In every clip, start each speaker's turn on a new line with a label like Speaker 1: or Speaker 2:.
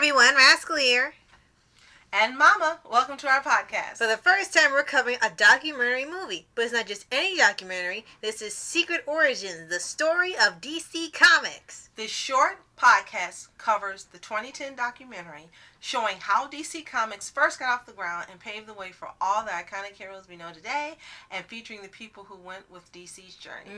Speaker 1: everyone, Rascal here.
Speaker 2: And Mama, welcome to our podcast.
Speaker 1: For the first time, we're covering a documentary movie. But it's not just any documentary. This is Secret Origins, the story of DC Comics.
Speaker 2: This short podcast covers the 2010 documentary showing how DC Comics first got off the ground and paved the way for all the iconic heroes we know today, and featuring the people who went with DC's journey.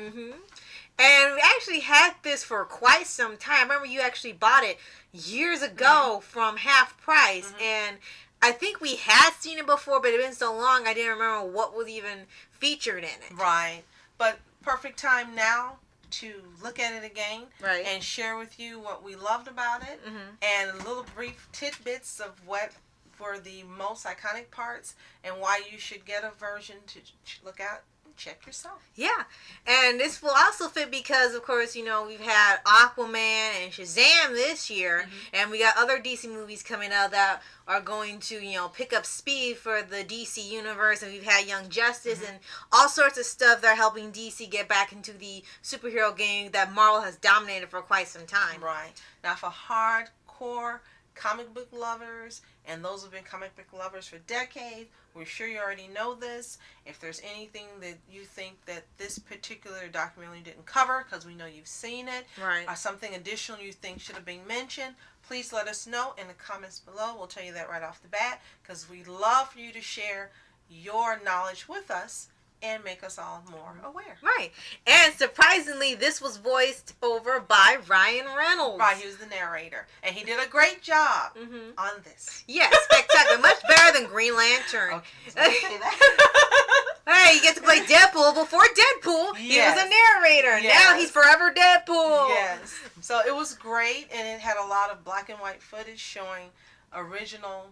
Speaker 1: And we actually had this for quite some time. I remember you actually bought it years ago from half price, and I think we had seen it before, but it had been so long I didn't remember what was even featured in it.
Speaker 2: Right. But perfect time now to look at it again and share with you what we loved about it and little brief tidbits of what were the most iconic parts and why you should get a version to look at. Check yourself.
Speaker 1: Yeah, and this will also fit because, of course, you know, we've had Aquaman and Shazam this year, and we got other DC movies coming out that are going to, you know, pick up speed for the DC universe, and we've had Young Justice and all sorts of stuff that are helping DC get back into the superhero game that Marvel has dominated for quite some time.
Speaker 2: Right. Now, for hardcore comic book lovers and those who've been comic book lovers for decades, we're sure you already know this. If there's anything that you think that this particular documentary didn't cover, because we know you've seen it, or something additional you think should have been mentioned, please let us know in the comments below. We'll tell you that right off the bat, because we'd love for you to share your knowledge with us and make us all more aware.
Speaker 1: Right. And surprisingly, this was voiced over by Ryan Reynolds.
Speaker 2: Right, he was the narrator. And he did a great job on this.
Speaker 1: Yes, spectacular. Much better than Green Lantern.
Speaker 2: Okay, so say that.
Speaker 1: Hey, he gets to play Deadpool. Before Deadpool, he was a narrator. Now he's forever Deadpool.
Speaker 2: Yes. So it was great, and it had a lot of black and white footage showing original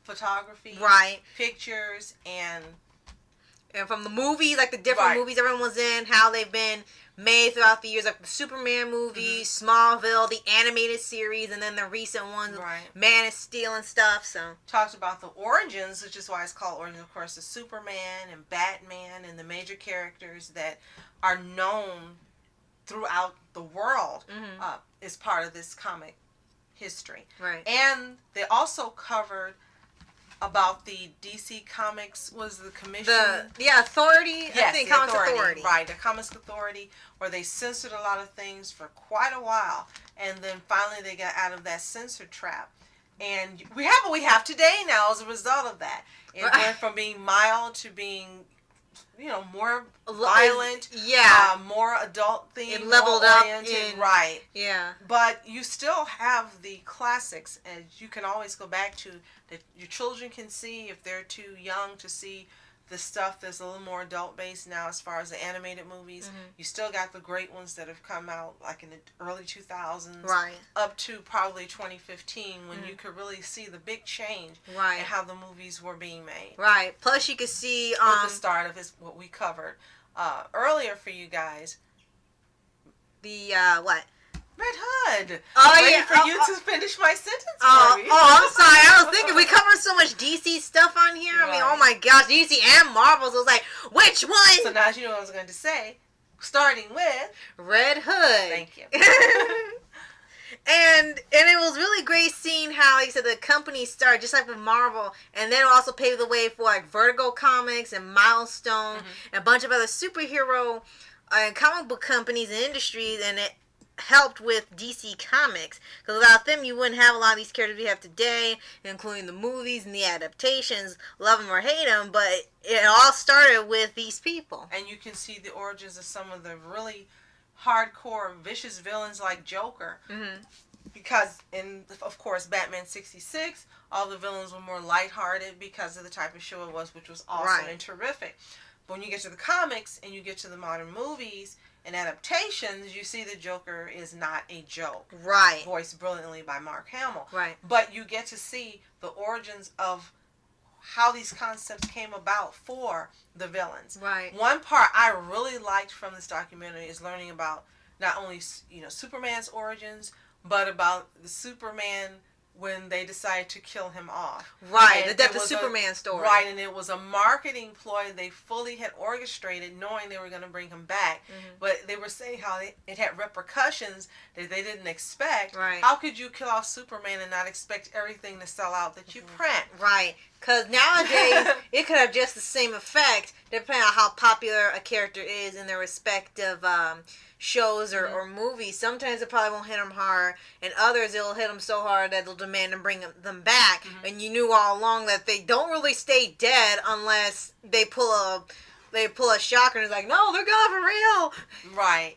Speaker 2: photography, pictures, and
Speaker 1: from the movies, like the different movies everyone was in, how they've been made throughout the years, like the Superman movies, Smallville, the animated series, and then the recent ones, Man of Steel and stuff. So
Speaker 2: talked about the origins, which is why it's called Origins, of course, the Superman and Batman and the major characters that are known throughout the world is part of this comic history. And they also covered about the DC Comics, was the commission?
Speaker 1: Authority?
Speaker 2: Yes,
Speaker 1: I think
Speaker 2: the
Speaker 1: Comics Authority.
Speaker 2: Right, the Comics Authority, where they censored a lot of things for quite a while. And then finally they got out of that censor trap. And we have what we have today now as a result of that. It went from being mild to being, you know, more violent, more adult themed,
Speaker 1: it leveled up
Speaker 2: But you still have the classics, and you can always go back to that your children can see if they're too young to see the stuff that's a little more adult based now as far as the animated movies. You still got the great ones that have come out like in the early 2000s up to probably 2015 when you could really see the big change in how the movies were being made.
Speaker 1: Plus you could see
Speaker 2: at the start of what we covered earlier for you guys.
Speaker 1: The
Speaker 2: Red Hood.
Speaker 1: Waiting
Speaker 2: for you to finish my sentence for me.
Speaker 1: I'm sorry. I was thinking we covered so much DC stuff on here. I mean, oh my gosh, DC and Marvel. So it was like, which one?
Speaker 2: So now you know what I was going to say. Starting with
Speaker 1: Red Hood.
Speaker 2: Thank you.
Speaker 1: And it was really great seeing how, like I said, the company started just like with Marvel, and then it also paved the way for like Vertigo Comics and Milestone and a bunch of other superhero and comic book companies and industries, and it helped with DC Comics, because without them you wouldn't have a lot of these characters we have today, including the movies and the adaptations, love them or hate them, but it all started with these people.
Speaker 2: And you can see the origins of some of the really hardcore vicious villains like Joker, because of course Batman 66, all the villains were more lighthearted because of the type of show it was, which was awesome and terrific. But when you get to the comics and you get to the modern movies and adaptations, you see the Joker is not a joke. Voiced brilliantly by Mark Hamill. But you get to see the origins of how these concepts came about for the villains. One part I really liked from this documentary is learning about not only, you know, Superman's origins, but about the Superman when they decided to kill him off.
Speaker 1: Right,
Speaker 2: and
Speaker 1: the Death of Superman story.
Speaker 2: Right, and it was a marketing ploy they fully had orchestrated, knowing they were going to bring him back. But they were saying how it had repercussions that they didn't expect.
Speaker 1: Right.
Speaker 2: How could you kill off Superman and not expect everything to sell out that you print?
Speaker 1: Right, because nowadays it could have just the same effect depending on how popular a character is in their respective shows or movies. Sometimes it probably won't hit them hard, and others it'll hit them so hard that they'll demand and bring them back. And you knew all along that they don't really stay dead unless they pull a shocker and it's like, no, they're gone for real.
Speaker 2: Right.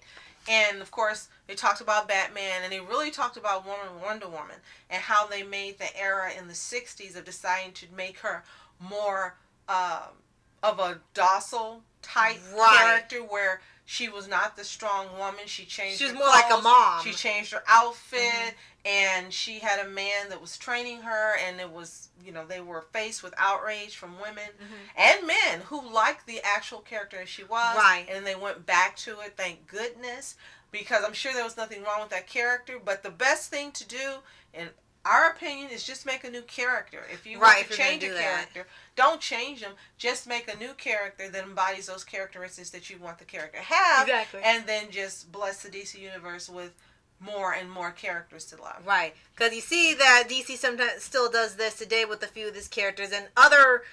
Speaker 2: And of course they talked about Batman, and they really talked about Wonder Woman and how they made the era in the 60s of deciding to make her more of a docile type character, where she was not the strong woman. She changed.
Speaker 1: She was
Speaker 2: her
Speaker 1: more
Speaker 2: clothes,
Speaker 1: like a mom.
Speaker 2: She changed her outfit, and she had a man that was training her, and it was, they were faced with outrage from women and men who liked the actual character as she was.
Speaker 1: Right.
Speaker 2: And they went back to it, thank goodness, because I'm sure there was nothing wrong with that character. But the best thing to do, in our opinion, is just make a new character. If you want to change a character, don't change them. Just make a new character that embodies those characteristics that you want the character to have.
Speaker 1: Exactly.
Speaker 2: And then just bless the DC universe with more and more characters to love.
Speaker 1: Right. Because you see that DC sometimes still does this today with a few of these characters, and other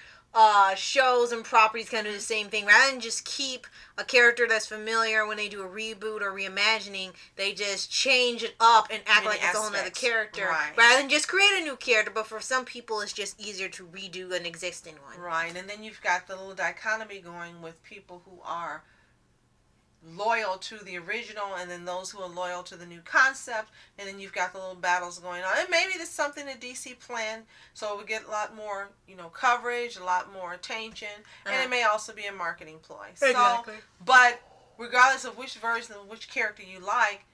Speaker 1: shows and properties kind of do the same thing. Rather than just keep a character that's familiar when they do a reboot or reimagining, they just change it up and act like it's a whole other character.
Speaker 2: Right.
Speaker 1: Rather than just create a new character. But for some people, it's just easier to redo an existing one.
Speaker 2: Right. And then you've got the little dichotomy going with people who are loyal to the original, and then those who are loyal to the new concept, and then you've got the little battles going on. And maybe there's something that DC planned, so we get a lot more, coverage, a lot more attention, and it may also be a marketing ploy.
Speaker 1: Exactly.
Speaker 2: So, but regardless of which version of which character you like,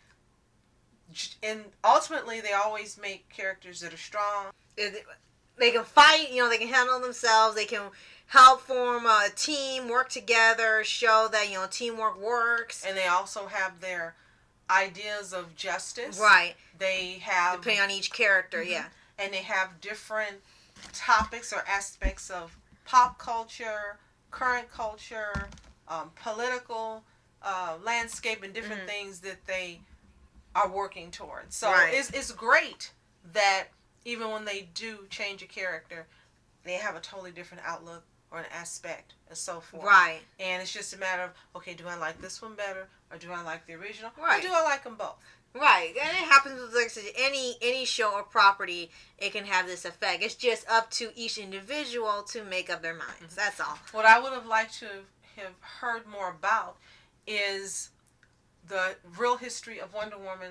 Speaker 2: and ultimately they always make characters that are strong.
Speaker 1: They can fight, they can handle themselves, they can help form a team, work together, show that, teamwork works.
Speaker 2: And they also have their ideas of justice.
Speaker 1: Right.
Speaker 2: They have...
Speaker 1: depending on each character, yeah.
Speaker 2: And they have different topics or aspects of pop culture, current culture, political landscape, and different things that they are working towards. So it's great that even when they do change a character, they have a totally different outlook or an aspect and so forth.
Speaker 1: Right.
Speaker 2: And it's just a matter of, okay, do I like this one better, or do I like the original,
Speaker 1: right,
Speaker 2: or do I like them both?
Speaker 1: Right. And it happens with, like I said, any show or property, it can have this effect. It's just up to each individual to make up their minds. That's all.
Speaker 2: What I would have liked to have heard more about is the real history of Wonder Woman.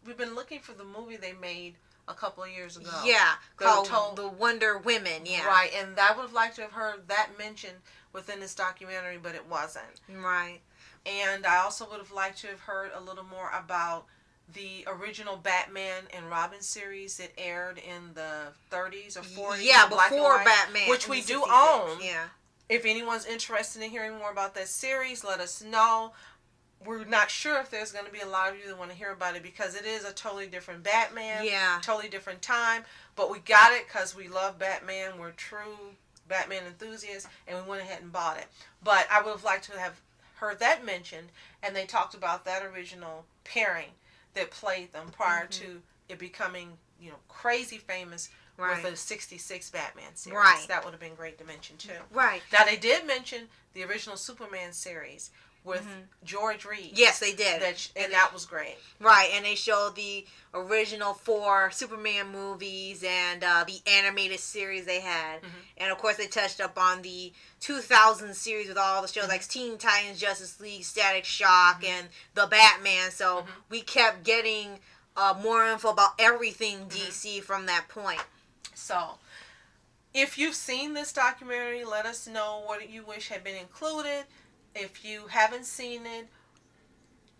Speaker 2: We've been looking for the movie they made a couple of years ago.
Speaker 1: Yeah, called The Wonder Women, yeah.
Speaker 2: Right, and I would have liked to have heard that mentioned within this documentary, but it wasn't.
Speaker 1: Right.
Speaker 2: And I also would have liked to have heard a little more about the original Batman and Robin series that aired in the 30s or 40s.
Speaker 1: Yeah, before Batman.
Speaker 2: Which we do own.
Speaker 1: Yeah.
Speaker 2: If anyone's interested in hearing more about that series, let us know. We're not sure if there's going to be a lot of you that want to hear about it, because it is a totally different Batman.
Speaker 1: Yeah.
Speaker 2: Totally different time. But we got it because we love Batman. We're true Batman enthusiasts, and we went ahead and bought it. But I would have liked to have heard that mentioned, and they talked about that original pairing that played them prior to it becoming, crazy famous with the 66 Batman series.
Speaker 1: Right.
Speaker 2: That would have been great to mention too.
Speaker 1: Right.
Speaker 2: Now they did mention the original Superman series with George Reed.
Speaker 1: Yes, they did.
Speaker 2: And that was great.
Speaker 1: Right, and they showed the original 4 Superman movies and the animated series they had. And of course they touched up on the 2000 series with all the shows like Teen Titans, Justice League, Static Shock, and the Batman. So we kept getting more info about everything DC from that point.
Speaker 2: So, if you've seen this documentary, let us know what you wish had been included. If you haven't seen it,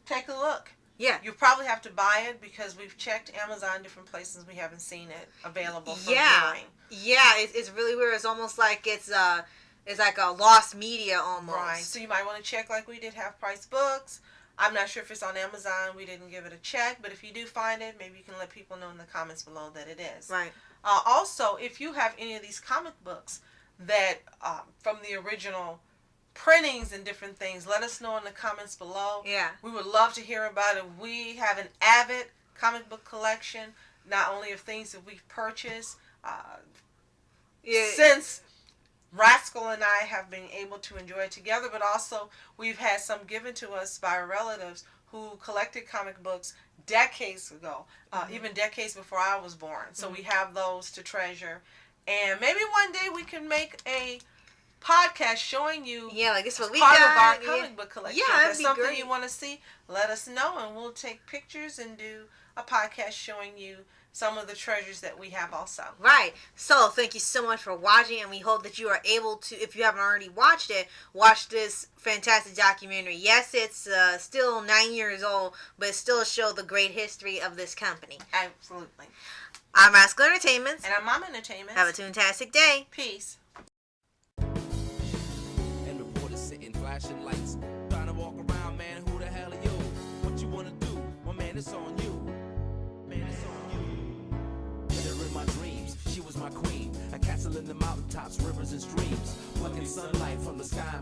Speaker 2: take a look.
Speaker 1: Yeah.
Speaker 2: You probably have to buy it because we've checked Amazon, different places, we haven't seen it available for viewing.
Speaker 1: Yeah, it's really weird. It's almost like it's like a lost media almost.
Speaker 2: Right. So you might want to check, like we did, Half Price Books, I'm not sure if it's on Amazon. We didn't give it a check, but if you do find it, maybe you can let people know in the comments below that it is.
Speaker 1: Right.
Speaker 2: Also, if you have any of these comic books that from the original printings and different things, let us know in the comments below.
Speaker 1: Yeah.
Speaker 2: We would love to hear about it. We have an avid comic book collection, not only of things that we've purchased since Rascal and I have been able to enjoy it together, but also we've had some given to us by our relatives who collected comic books decades ago, even decades before I was born. So we have those to treasure. And maybe one day we can make a podcast showing you
Speaker 1: like this what we
Speaker 2: part
Speaker 1: got.
Speaker 2: of our comic book collection.
Speaker 1: Yeah,
Speaker 2: if
Speaker 1: that'd
Speaker 2: there's
Speaker 1: be
Speaker 2: something
Speaker 1: great.
Speaker 2: you want to see, let us know, and we'll take pictures and do a podcast showing you some of the treasures that we have also.
Speaker 1: Right. So thank you so much for watching, and we hope that you are able to, if you haven't already watched it, watch this fantastic documentary. Yes, it's still 9 years old, but it still shows the great history of this company.
Speaker 2: Absolutely.
Speaker 1: I'm Rascal Entertainment.
Speaker 2: And I'm Mom Entertainment.
Speaker 1: Have a fantastic day.
Speaker 2: Peace.
Speaker 3: And reporters sitting flashing lights, trying to walk around, man, who the hell are you? What you wanna do? Well, man, it's on you. Man, it's on you. Met her in my dreams, she was my queen. A castle in the mountaintops, rivers and streams, plucking sunlight from the sky.